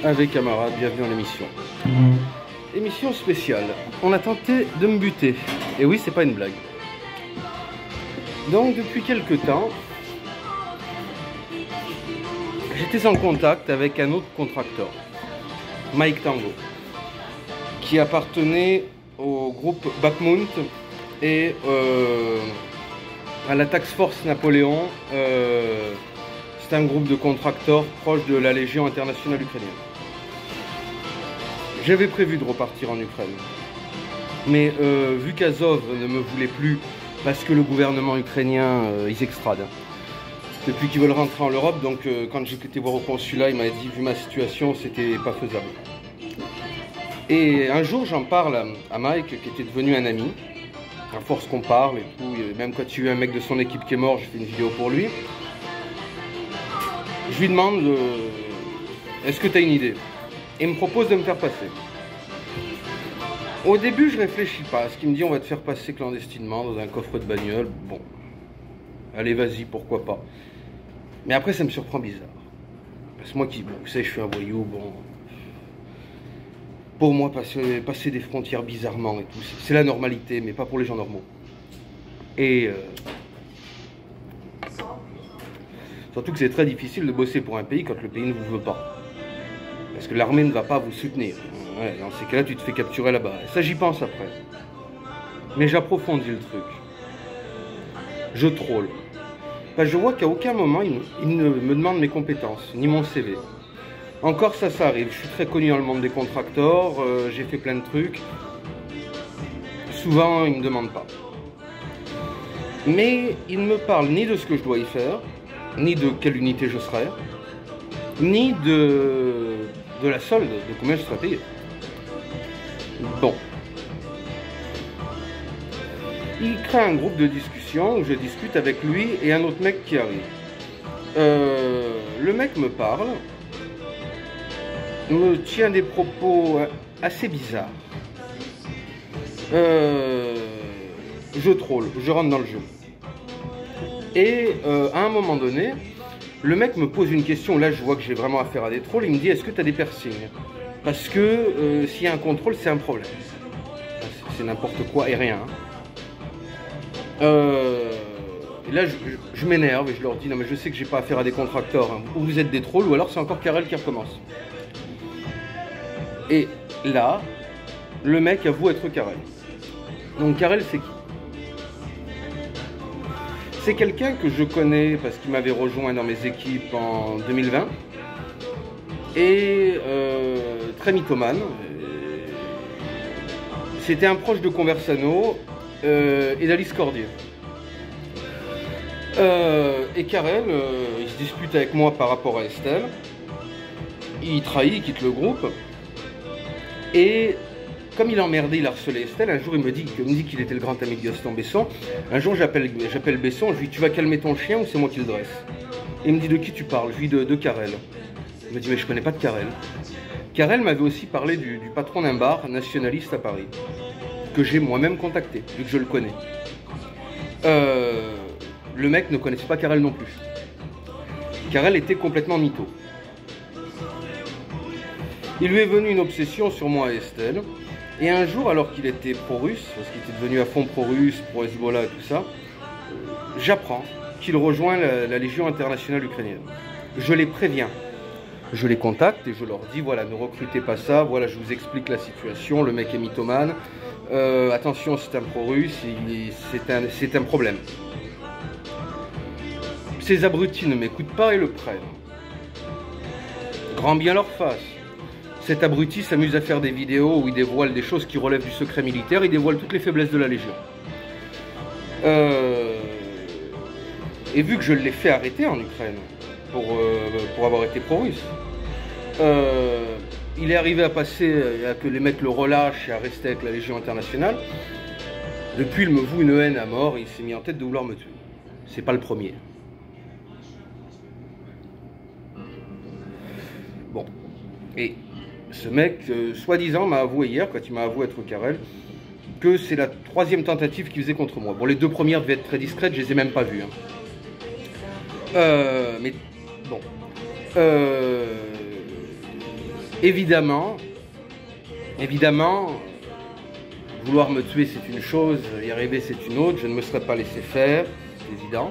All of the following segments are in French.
Avec camarades, bienvenue dans l'émission. Émission spéciale. On a tenté de me buter. Et oui, c'est pas une blague. Donc, depuis quelques temps, j'étais en contact avec un autre contracteur, Mike Tango, qui appartenait au groupe Bakhmut et à la Task Force Napoléon. C'est un groupe de contracteurs proche de la Légion internationale ukrainienne. J'avais prévu de repartir en Ukraine. Mais vu qu'Azov ne me voulait plus parce que le gouvernement ukrainien, ils extradent. Depuis qu'ils veulent rentrer en Europe, donc quand j'ai été voir au consulat, il m'a dit, vu ma situation, c'était pas faisable. Et un jour, j'en parle à Mike, qui était devenu un ami. À force qu'on parle et tout, même quand il y a eu un mec de son équipe qui est mort, j'ai fait une vidéo pour lui. Je lui demande, est-ce que tu as une idée? Et il me propose de me faire passer. Au début, je réfléchis pas. Ce qu'il me dit, on va te faire passer clandestinement dans un coffre de bagnole. Bon, allez, vas-y, pourquoi pas. Mais après, ça me surprend bizarre. Parce que moi qui, bon, vous savez, je suis un voyou, bon. Pour moi, passer des frontières bizarrement et tout, c'est la normalité, mais pas pour les gens normaux. Et surtout que c'est très difficile de bosser pour un pays quand le pays ne vous veut pas. Parce que l'armée ne va pas vous soutenir. Ouais, dans ces cas-là, tu te fais capturer là-bas. Et ça, j'y pense après. Mais j'approfondis le truc. Je troll. Parce que je vois qu'à aucun moment, il ne me demande mes compétences, ni mon CV. Encore ça arrive. Je suis très connu dans le monde des contracteurs. J'ai fait plein de trucs. Souvent, il ne me demande pas. Mais il ne me parle ni de ce que je dois y faire, ni de quelle unité je serai, ni de la solde, de combien je serai payé. Bon. Il crée un groupe de discussion où je discute avec lui et un autre mec qui arrive. Le mec me parle, me tient des propos assez bizarres. Je troll, je rentre dans le jeu. Et à un moment donné, le mec me pose une question, là je vois que j'ai vraiment affaire à des trolls, il me dit, est-ce que tu as des piercings? Parce que s'il y a un contrôle, c'est un problème. C'est n'importe quoi et rien. Et là je m'énerve et je leur dis, non mais je sais que j'ai pas affaire à des contracteurs, hein. Ou vous êtes des trolls, ou alors c'est encore Karel qui recommence. Et là, le mec avoue être Karel. Donc Karel, c'est qui? C'est quelqu'un que je connais parce qu'il m'avait rejoint dans mes équipes en 2020. Et très mythomane. C'était un proche de Conversano et d'Alice Cordier. Et Karel, il se dispute avec moi par rapport à Estelle. Il trahit, il quitte le groupe. Et comme il emmerdait, il harcelait Estelle, un jour il me dit qu'il était le grand ami de Gaston Besson. Un jour j'appelle Besson, je lui dis, tu vas calmer ton chien ou c'est moi qui le dresse? Et il me dit, de qui tu parles? Je lui dis, de Karel. Il me dit, mais je connais pas de Karel. Karel m'avait aussi parlé du patron d'un bar nationaliste à Paris, que j'ai moi-même contacté, vu que je le connais. Le mec ne connaissait pas Karel non plus. Karel était complètement mytho. Il lui est venu une obsession sur moi et Estelle. Et un jour, alors qu'il était pro-russe, parce qu'il était devenu à fond pro-russe, pro-Hezbollah et tout ça, j'apprends qu'il rejoint la Légion internationale ukrainienne. Je les préviens. Je les contacte et je leur dis, voilà, ne recrutez pas ça, voilà, je vous explique la situation, le mec est mythomane, attention, c'est un pro-russe, c'est un problème. Ces abrutis ne m'écoutent pas et le prennent. Grand bien leur face. Cet abruti s'amuse à faire des vidéos où il dévoile des choses qui relèvent du secret militaire, il dévoile toutes les faiblesses de la Légion. Et vu que je l'ai fait arrêter en Ukraine pour avoir été pro-russe, il est arrivé à passer, à que les mecs le relâchent et à rester avec la Légion internationale. Depuis, il me voue une haine à mort et il s'est mis en tête de vouloir me tuer. C'est pas le premier. Bon. Et ce mec, soi-disant, m'a avoué hier, quand il m'a avoué être Karel, que c'est la troisième tentative qu'il faisait contre moi. Bon, les deux premières devaient être très discrètes, je les ai même pas vues. Hein. Mais bon. Évidemment, vouloir me tuer c'est une chose, y arriver c'est une autre, je ne me serais pas laissé faire, c'est évident.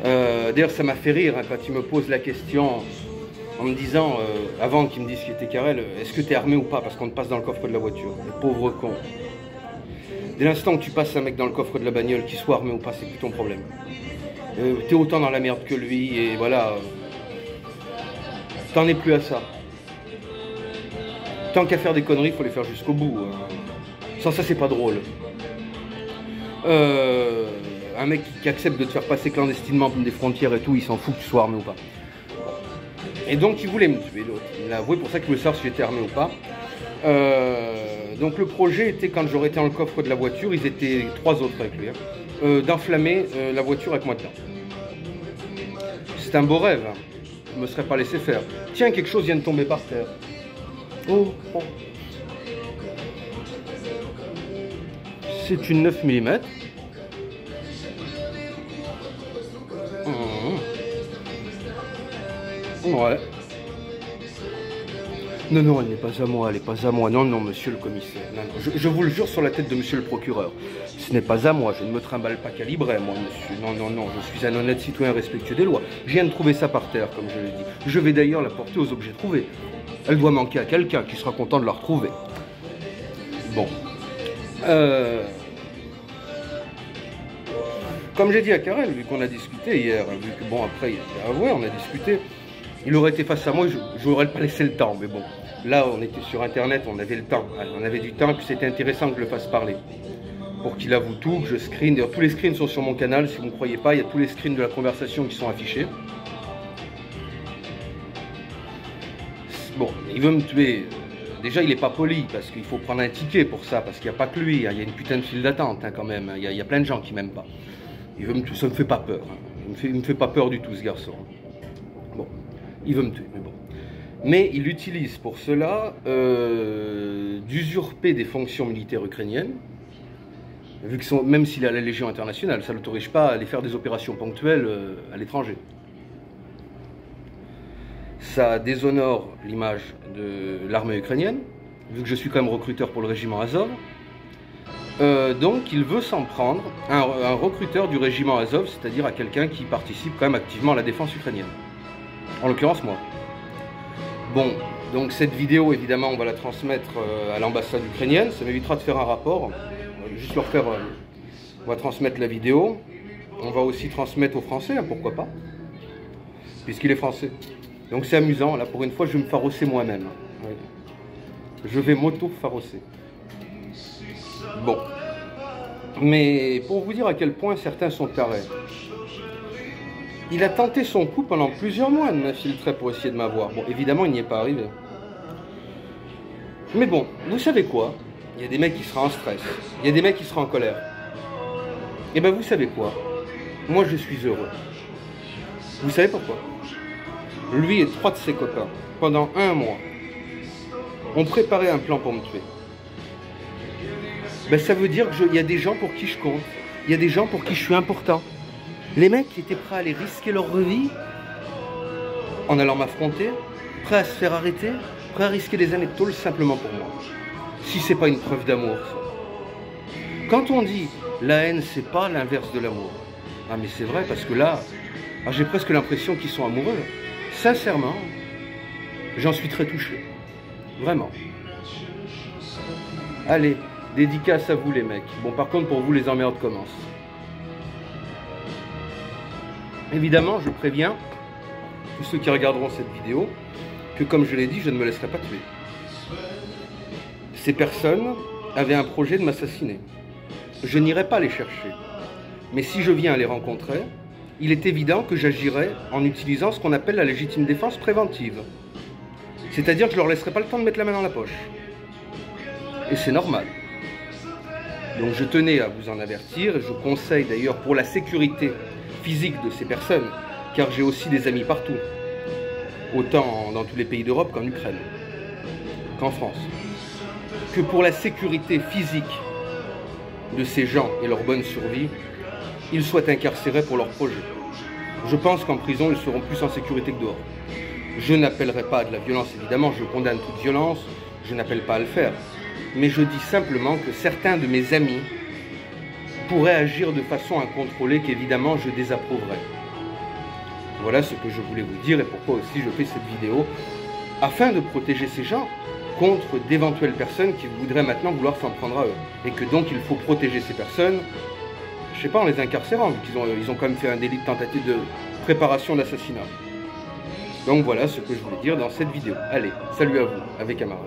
D'ailleurs ça m'a fait rire hein, quand il me pose la question en me disant, avant qu'il me dise qui était Karel, est-ce que tu es armé ou pas, parce qu'on te passe dans le coffre de la voiture, le pauvre con. Dès l'instant que tu passes un mec dans le coffre de la bagnole, qu'il soit armé ou pas, c'est plus ton problème. T'es autant dans la merde que lui, et voilà, t'en es plus à ça. Tant qu'à faire des conneries, il faut les faire jusqu'au bout. Sans ça, c'est pas drôle. Un mec qui accepte de te faire passer clandestinement des frontières et tout, il s'en fout que tu sois armé ou pas. Et donc, il voulait me tuer, l'autre. Il l'a avoué, pour ça qu'il voulait savoir si j'étais armé ou pas. Donc, le projet était, quand j'aurais été dans le coffre de la voiture, ils étaient 3 autres avec lui, hein, d'enflammer la voiture avec moi dedans. C'est un beau rêve. Hein. Je me serais pas laissé faire. Tiens, quelque chose vient de tomber par terre. Oh. C'est une 9 mm. Ouais. Non, elle n'est pas à moi, elle n'est pas à moi. Non, monsieur le commissaire. Non. Je vous le jure sur la tête de monsieur le procureur. Ce n'est pas à moi, je ne me trimballe pas calibré, moi, monsieur. Non, je suis un honnête citoyen respectueux des lois. Je viens de trouver ça par terre, comme je l'ai dit. Je vais d'ailleurs la porter aux objets trouvés. Elle doit manquer à quelqu'un qui sera content de la retrouver. Bon. Comme j'ai dit à Karel, vu qu'on a discuté hier, vu que bon, après, il a avoué, on a discuté. Il aurait été face à moi, je n'aurais pas laissé le temps, mais bon. Là, on était sur Internet, on avait le temps. On avait du temps, et puis c'était intéressant que je le fasse parler. Pour qu'il avoue tout, que je screen. D'ailleurs, tous les screens sont sur mon canal, si vous ne croyez pas, il y a tous les screens de la conversation qui sont affichés. Bon, il veut me tuer. Déjà, il n'est pas poli, parce qu'il faut prendre un ticket pour ça, parce qu'il n'y a pas que lui, hein. Il y a une putain de file d'attente hein, quand même. Il y a plein de gens qui m'aiment pas. Il veut me tuer, ça ne me fait pas peur. Hein. Il me fait pas peur du tout, ce garçon. Bon, il veut me tuer, mais bon. Mais il utilise pour cela d'usurper des fonctions militaires ukrainiennes, vu que même s'il a la Légion internationale, ça ne l'autorise pas à aller faire des opérations ponctuelles à l'étranger. Ça déshonore l'image de l'armée ukrainienne, vu que je suis quand même recruteur pour le régiment Azov. Donc il veut s'en prendre à un recruteur du régiment Azov, c'est-à-dire à quelqu'un qui participe quand même activement à la défense ukrainienne. En l'occurrence moi. Bon, donc cette vidéo évidemment on va la transmettre à l'ambassade ukrainienne, ça m'évitera de faire un rapport. On va juste leur faire, on va transmettre la vidéo. On va aussi transmettre aux Français, hein, pourquoi pas, puisqu'il est français. Donc c'est amusant, là pour une fois je vais me farosser moi-même. Oui. Je vais m'auto-farosser. Bon. Mais pour vous dire à quel point certains sont tarés. Il a tenté son coup pendant plusieurs mois de m'infiltrer pour essayer de m'avoir. Bon, évidemment il n'y est pas arrivé. Mais bon, vous savez quoi? Il y a des mecs qui seront en stress. Il y a des mecs qui seront en colère. Et ben vous savez quoi? Moi je suis heureux. Vous savez pourquoi? Lui et 3 de ses copains, pendant 1 mois, ont préparé un plan pour me tuer. Ben, ça veut dire qu'il y a des gens pour qui je compte. Il y a des gens pour qui je suis important. Les mecs qui étaient prêts à aller risquer leur vie en allant m'affronter, prêts à se faire arrêter, prêts à risquer des années de tôle simplement pour moi. Si c'est pas une preuve d'amour, ça. Quand on dit la haine, c'est pas l'inverse de l'amour. Ah mais c'est vrai parce que là, j'ai presque l'impression qu'ils sont amoureux. Sincèrement, j'en suis très touché. Vraiment. Allez, dédicace à vous les mecs. Bon, par contre, pour vous, les emmerdes commencent. Évidemment, je préviens tous ceux qui regarderont cette vidéo que, comme je l'ai dit, je ne me laisserai pas tuer. Ces personnes avaient un projet de m'assassiner. Je n'irai pas les chercher. Mais si je viens les rencontrer, il est évident que j'agirai en utilisant ce qu'on appelle la légitime défense préventive. C'est-à-dire que je ne leur laisserai pas le temps de mettre la main dans la poche. Et c'est normal. Donc je tenais à vous en avertir, et je conseille d'ailleurs pour la sécurité physique de ces personnes, car j'ai aussi des amis partout, autant dans tous les pays d'Europe qu'en Ukraine, qu'en France, que pour la sécurité physique de ces gens et leur bonne survie, ils soient incarcérés pour leur projet. Je pense qu'en prison, ils seront plus en sécurité que dehors. Je n'appellerai pas à de la violence, évidemment, je condamne toute violence, je n'appelle pas à le faire. Mais je dis simplement que certains de mes amis pourraient agir de façon incontrôlée qu'évidemment je désapprouverais. Voilà ce que je voulais vous dire et pourquoi aussi je fais cette vidéo, afin de protéger ces gens contre d'éventuelles personnes qui voudraient maintenant vouloir s'en prendre à eux. Et que donc il faut protéger ces personnes, je sais pas, en les incarcérant, vu qu'ils ont quand même fait un délit de tentative de préparation d'assassinat. Donc voilà ce que je voulais dire dans cette vidéo. Allez, salut à vous, avec camarades.